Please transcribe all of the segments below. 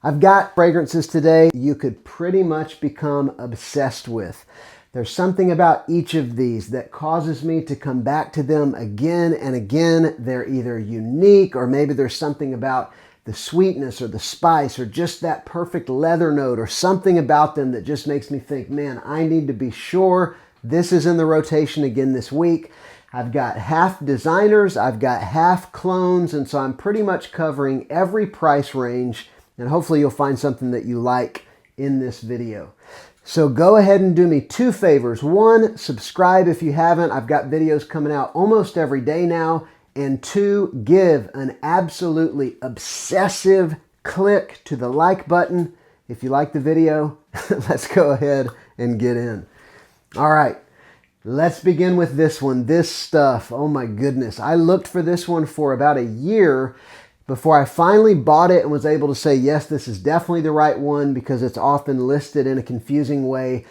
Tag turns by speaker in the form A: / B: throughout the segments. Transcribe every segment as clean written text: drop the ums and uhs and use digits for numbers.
A: I've got fragrances today you could pretty much become obsessed with. There's something about each of these that causes me to come back to them again and again. They're either unique, or maybe there's something about the sweetness or the spice or just that perfect leather note or something about them that just makes me think, man, I need to be sure this is in the rotation again this week. I've got half designers, I've got half clones, and so I'm pretty much covering every price range, and hopefully you'll find something that you like in this video. So go ahead and do me two favors. One, subscribe if you haven't. I've got videos coming out almost every day now. And two, give an absolutely obsessive click to the like button. If you like the video, let's go ahead and get in. All right, let's begin with this one. This stuff, oh my goodness. I looked for this one for about a year before I finally bought it and was able to say, yes, this is definitely the right one, because it's often listed in a confusing way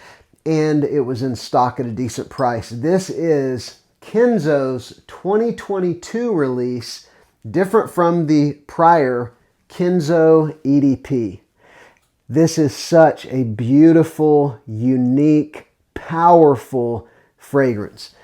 A: and it was in stock at a decent price. This is Kenzo's 2022 release, different from the prior Kenzo EDP. This is such a beautiful, unique, powerful fragrance.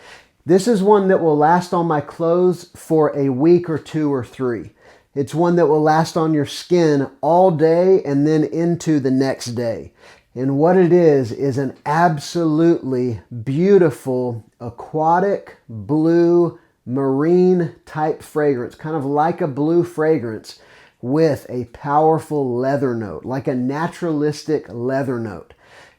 A: This is one that will last on my clothes for a week or two or three. It's one that will last on your skin all day and then into the next day. And what it is an absolutely beautiful aquatic blue marine type fragrance, kind of like a blue fragrance with a powerful leather note, like a naturalistic leather note.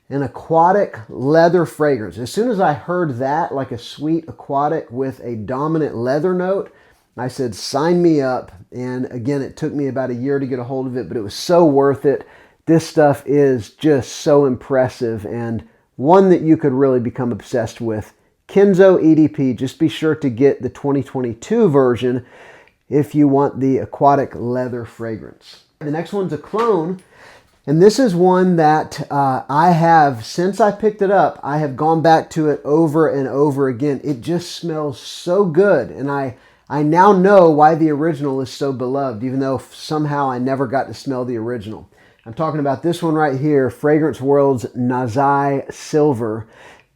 A: An aquatic leather fragrance. As soon as I heard that, like a sweet aquatic with a dominant leather note, I said, sign me up. And again, it took me about a year to get a hold of it, but it was so worth it. This stuff is just so impressive and one that you could really become obsessed with. Kenzo EDP, just be sure to get the 2022 version if you want the aquatic leather fragrance. The next one's a clone, and this is one that I have, since I picked it up, I have gone back to it over and over again. It just smells so good, and I now know why the original is so beloved, even though somehow I never got to smell the original. I'm talking about this one right here, Fragrance World's Nazai Silver.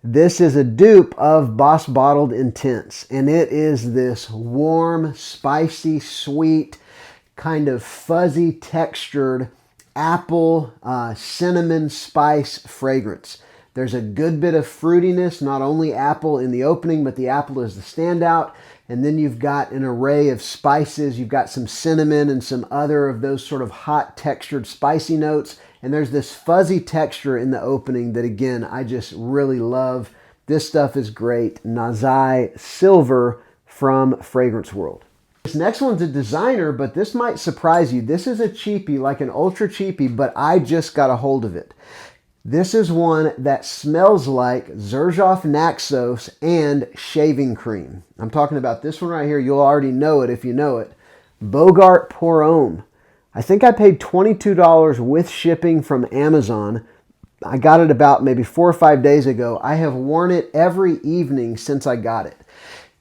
A: This is a dupe of Boss Bottled Intense, and it is this warm, spicy, sweet, kind of fuzzy textured apple, cinnamon spice fragrance. There's a good bit of fruitiness, not only apple in the opening, but the apple is the standout. And then you've got an array of spices. You've got some cinnamon and some other of those sort of hot textured spicy notes. And there's this fuzzy texture in the opening that, again, I just really love. This stuff is great. Nazai Silver from Fragrance World. This next one's a designer, but this might surprise you. This is a cheapie, like an ultra cheapie, but I just got a hold of it. This is one that smells like Xerjoff Naxos and shaving cream. I'm talking about this one right here. You'll already know it if you know it. Bogart Pour Homme. I think I paid $22 with shipping from Amazon. I got it about maybe 4 or 5 days ago. I have worn it every evening since I got it.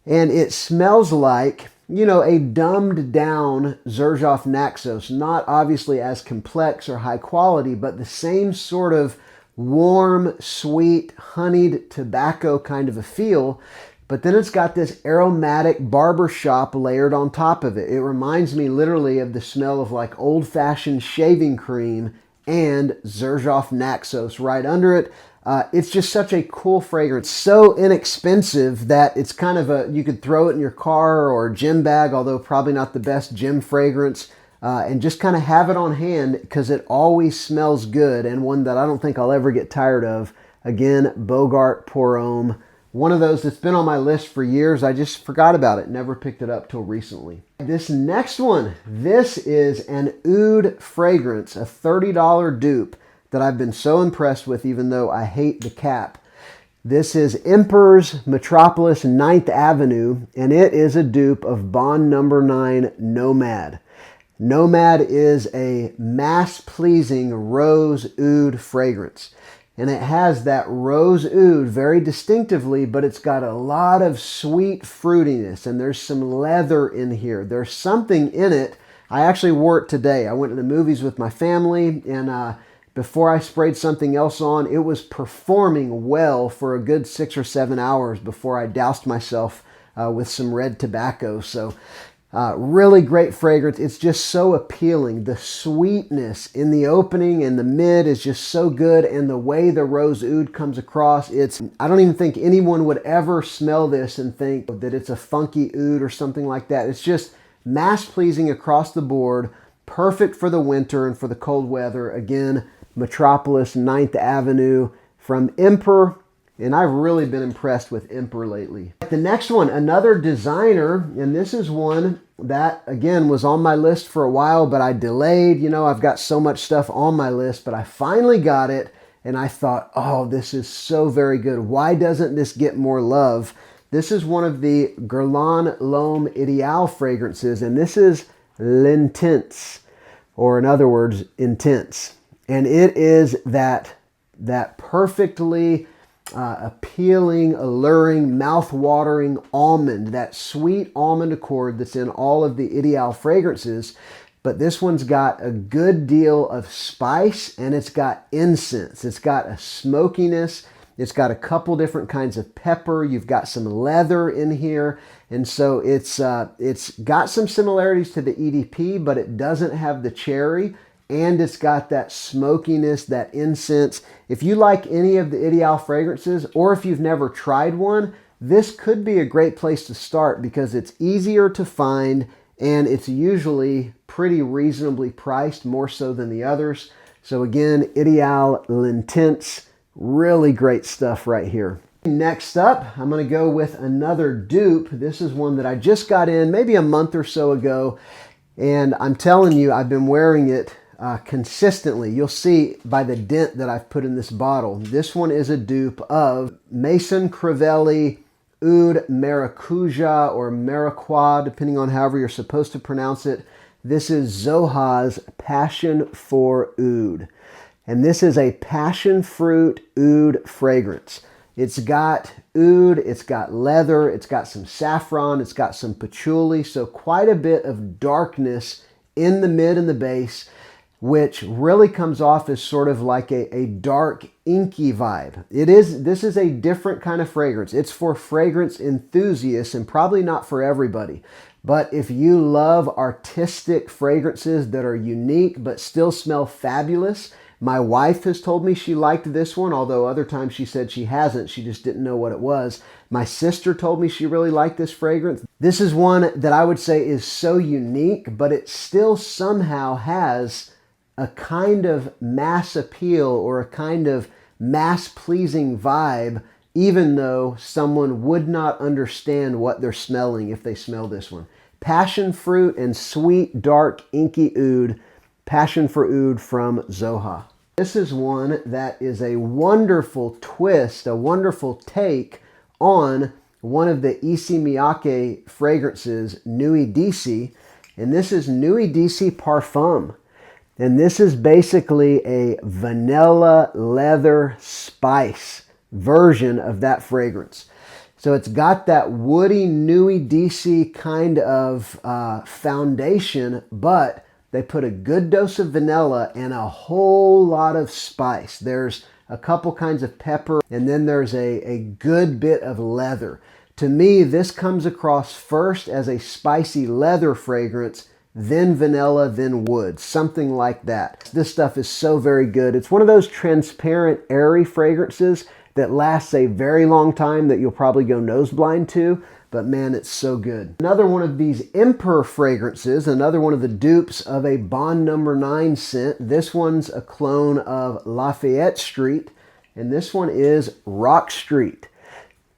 A: And it smells like, you know, a dumbed down Xerjoff Naxos. Not obviously as complex or high quality, but the same sort of warm, sweet, honeyed tobacco kind of a feel. But then it's got this aromatic barbershop layered on top of it. It reminds me literally of the smell of like old-fashioned shaving cream and Xerjoff Naxos right under it. It's just such a cool fragrance. So inexpensive that it's kind of you could throw it in your car or gym bag, although probably not the best gym fragrance, and just kind of have it on hand because it always smells good, and one that I don't think I'll ever get tired of. Again, Bogart Pour Homme. One of those that's been on my list for years. I just forgot about it. Never picked it up till recently. This next one, this is an oud fragrance, a $30 dupe that I've been so impressed with, even though I hate the cap. This is Emperor's Metropolis 9th Avenue, and it is a dupe of Bond No. 9 Nomad. Nomad is a mass-pleasing rose oud fragrance. And it has that rose oud very distinctively, but it's got a lot of sweet fruitiness, and there's some leather in here. There's something in it. I actually wore it today. I went to the movies with my family, and before I sprayed something else on, it was performing well for a good 6 or 7 hours before I doused myself with some red tobacco. So really great fragrance. It's just so appealing. The sweetness in the opening and the mid is just so good, and the way the rose oud comes across, I don't even think anyone would ever smell this and think that it's a funky oud or something like that. It's just mass pleasing across the board, perfect for the winter and for the cold weather. Again, Metropolis 9th Avenue from Emperor. And I've really been impressed with Emperor lately. The next one, another designer, and this is one that, again, was on my list for a while, but I delayed. You know, I've got so much stuff on my list, but I finally got it, and I thought, oh, this is so very good. Why doesn't this get more love? This is one of the Guerlain L'Homme Ideal fragrances, and this is L'Intense, or in other words, Intense. And it is that perfectly appealing, alluring, mouth-watering almond, that sweet almond accord that's in all of the Ideal fragrances. But this one's got a good deal of spice, and it's got incense. It's got a smokiness. It's got a couple different kinds of pepper. You've got some leather in here. And so it's got some similarities to the EDP, but it doesn't have the cherry. And it's got that smokiness, that incense. If you like any of the Ideal fragrances, or if you've never tried one, this could be a great place to start because it's easier to find and it's usually pretty reasonably priced, more so than the others. So again, Ideal L'Intense, really great stuff right here. Next up, I'm going to go with another dupe. This is one that I just got in maybe a month or so ago, and I'm telling you, I've been wearing it consistently. You'll see by the dent that I've put in this bottle. This one is a dupe of Maison Crivelli Oud Maracuja, or Maracuja, depending on however you're supposed to pronounce it. This is Zoha's Passion for Oud. And this is a passion fruit oud fragrance. It's got oud, it's got leather, it's got some saffron, it's got some patchouli, so quite a bit of darkness in the mid and the base, which really comes off as sort of like a dark, inky vibe. This is a different kind of fragrance. It's for fragrance enthusiasts and probably not for everybody. But if you love artistic fragrances that are unique but still smell fabulous, my wife has told me she liked this one, although other times she said she hasn't. She just didn't know what it was. My sister told me she really liked this fragrance. This is one that I would say is so unique, but it still somehow has a kind of mass appeal or a kind of mass-pleasing vibe, even though someone would not understand what they're smelling if they smell this one. Passion fruit and sweet, dark, inky oud. Passion for Oud from Zoha. This is one that is a wonderful twist, a wonderful take on one of the Issey Miyake fragrances, Nuit d'Issey, and this is Nuit d'Issey Parfum. And this is basically a vanilla leather spice version of that fragrance. So it's got that woody Nuit d'Issey kind of foundation, but they put a good dose of vanilla and a whole lot of spice. There's a couple kinds of pepper, and then there's a good bit of leather. To me, this comes across first as a spicy leather fragrance, then vanilla, then wood, something like that. This stuff is so very good. It's one of those transparent, airy fragrances that lasts a very long time that you'll probably go nose blind to, but man, it's so good. Another one of these Emperor fragrances, another one of the dupes of a Bond No. 9 scent. This one's a clone of Lafayette Street, and this one is Rock Street.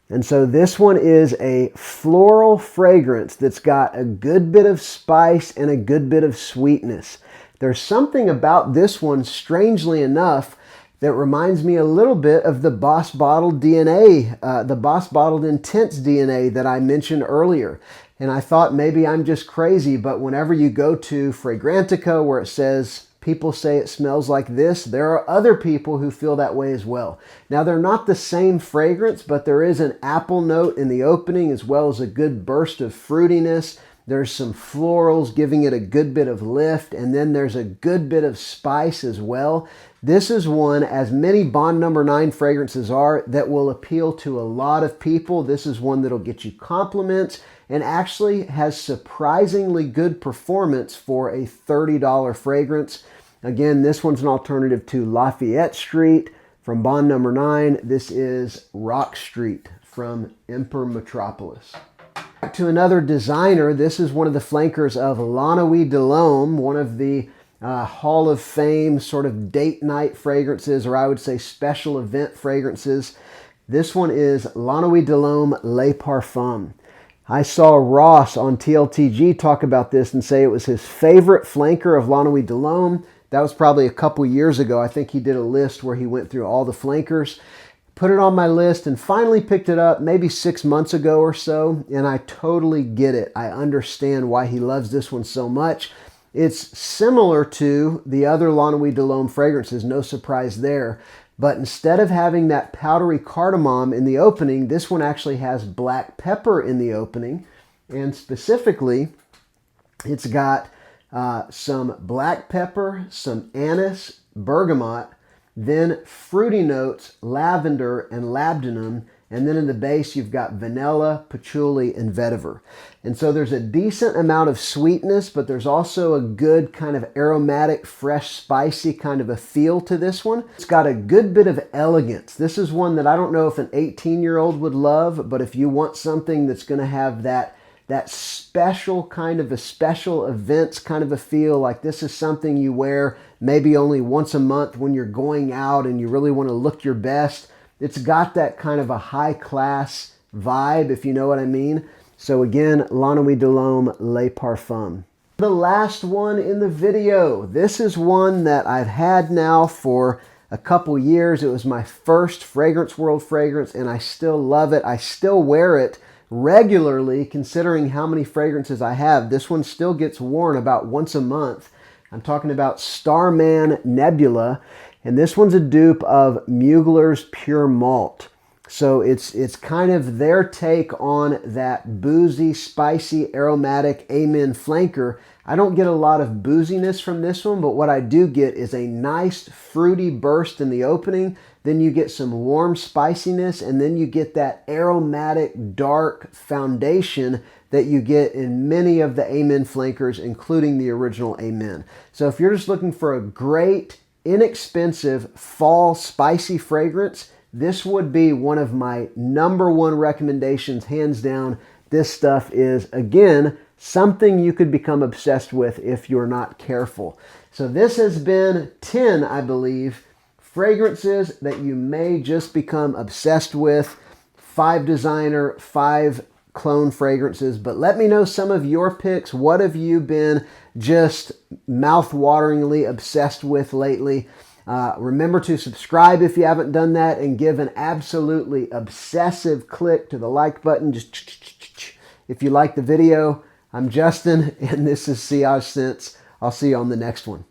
A: And so this one is a floral fragrance that's got a good bit of spice and a good bit of sweetness. There's something about this one, strangely enough, that reminds me a little bit of the Boss Bottled DNA, the Boss Bottled Intense DNA that I mentioned earlier. And I thought maybe I'm just crazy, but whenever you go to Fragrantica where it says people say it smells like this, there are other people who feel that way as well. Now, they're not the same fragrance, but there is an apple note in the opening as well as a good burst of fruitiness There's some florals giving it a good bit of lift, and then there's a good bit of spice as well. This is one, as many Bond Number 9 fragrances are, that will appeal to a lot of people. This is one that'll get you compliments and actually has surprisingly good performance for a $30 fragrance. Again, this one's an alternative to Lafayette Street from Bond Number 9. This is Rock Street from Emperor Metropolis. Back to another designer. This is one of the flankers of La Nuit de l'Homme, one of the Hall of Fame sort of date night fragrances, or I would say special event fragrances. This one is La Nuit de l'Homme Le Parfum. I saw Ross on TLTG talk about this and say it was his favorite flanker of La Nuit de l'Homme. That was probably a couple years ago. I think he did a list where he went through all the flankers. Put it on my list and finally picked it up maybe 6 months ago or so, and I totally get it. I understand why he loves this one so much. It's similar to the other La Nuit de l'Homme fragrances, no surprise there. But instead of having that powdery cardamom in the opening, this one actually has black pepper in the opening. And specifically, it's got some black pepper, some anise, bergamot, then fruity notes, lavender and labdanum, and then in the base you've got vanilla, patchouli, and vetiver. And so there's a decent amount of sweetness, but there's also a good kind of aromatic, fresh, spicy kind of a feel to this one. It's got a good bit of elegance. This is one that I don't know if an 18-year-old would love, but if you want something that's going to have that special kind of a special events kind of a feel, like this is something you wear maybe only once a month when you're going out and you really want to look your best. It's got that kind of a high class vibe, if you know what I mean. So again, La Nuit de l'Homme Le Parfum. The last one in the video. This is one that I've had now for a couple years. It was my first Fragrance World fragrance and I still love it. I still wear it regularly, considering how many fragrances I have. This one still gets worn about once a month. I'm talking about Starman Nebula, and this one's a dupe of Mugler's Pure Malt. So it's kind of their take on that boozy, spicy, aromatic Amen flanker. I don't get a lot of booziness from this one, but what I do get is a nice fruity burst in the opening. Then you get some warm spiciness, and then you get that aromatic, dark foundation that you get in many of the Amen flankers, including the original Amen. So if you're just looking for a great, inexpensive fall spicy fragrance, this would be one of my #1 recommendations, hands down. This stuff is, again, something you could become obsessed with if you're not careful. So this has been 10, I believe, fragrances that you may just become obsessed with. 5 designer, 5 clone fragrances. But let me know some of your picks. What have you been just mouth-wateringly obsessed with lately? Remember to subscribe if you haven't done that, and give an absolutely obsessive click to the like button. Just if you like the video. I'm Justin, and this is Sillage Scents. I'll see you on the next one.